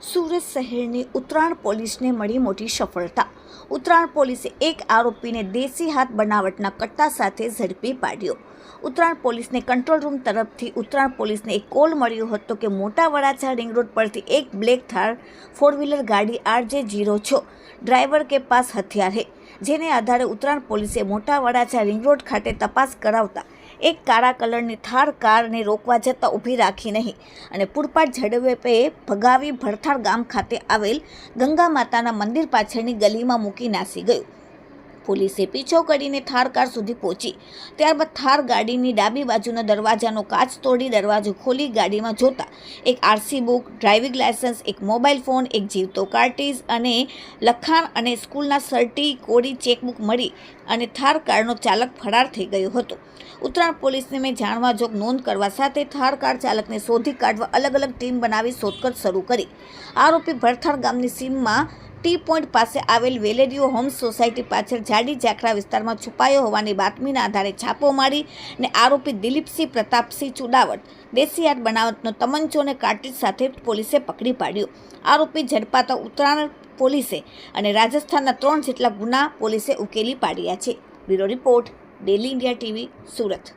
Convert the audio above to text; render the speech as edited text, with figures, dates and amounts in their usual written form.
સુરત શહેરની ઉત્તરાયણ પોલીસને મળી મોટી સફળતા। ઉત્તરાયણ પોલીસે એક આરોપીને દેશી હાથ બનાવટના કટ્ટા સાથે ઝડપી પાડ્યો। ઉત્તરાયણ પોલીસને કંટ્રોલ રૂમ તરફથી ઉત્તરાયણ પોલીસને એક કોલ મળ્યો હતો કે મોટા વરાછા રિંગ રોડ પરથી એક બ્લેક થાર 4 व्हीलर ગાડી RJ06 ડ્રાઈવર કે પાસ હથિયાર હે, જેને આધારે ઉત્તરાયણ પોલીસે મોટા વરાછા રિંગ રોડ ખાતે તપાસ કરાવતા એક કાળા કલરની થાર કારને રોકવા જતાં ઊભી રાખી નહીં અને પૂરપાટ ઝડપે ભગાવી ભરથાર ગામ ખાતે આવેલ ગંગા માતાના મંદિર પાછળની ગલીમાં મૂકી નાસી ગયું। પોલીસે પીછો કરીને થાર કાર સુધી પહોંચી। ત્યારબાદ થાર ગાડીની ડાબી બાજુના દરવાજાનો કાચ તોડી દરવાજો ખોલી ગાડીમાં જોતા એક RC બુક, ડ્રાઇવિંગ લાયસન્સ, એક મોબાઈલ ફોન, એક જીવતો કાર્ટીજ અને લખાણ અને સ્કૂલના સર્ટી કોડી ચેકબુક મળી અને થાર કારનો ચાલક ફરાર થઈ ગયો હતો। ઉત્તરાયણ પોલીસને મેં જાણવા જોગ નોંધ કરવા સાથે થાર કાર ચાલકને શોધી કાઢવા અલગ અલગ ટીમ બનાવી શોધખોળ શરૂ કરી। આરોપી ભરથાર ગામની સીમમાં ટી પોઈન્ટ પાસે આવેલ વેલેરિયો હોમ્સ સોસાયટી પાછળ જાડી ઝાખરા વિસ્તારમાં છુપાયો હોવાની બાતમીના આધારે છાપો મારી ને આરોપી દિલીપસિંહ પ્રતાપસિંહ ચુડાવટ દેશી હાથ બનાવટનો તમંચો અને કાર્ટીજ સાથે પોલીસે પકડી પાડ્યો। આરોપી ઝડપાતા ઉત્તરાયણ પોલીસે અને રાજસ્થાનના 3 જેટલા ગુના પોલીસે ઉકેલી પાડ્યા છે। Bureau report, daily India TV, Surat.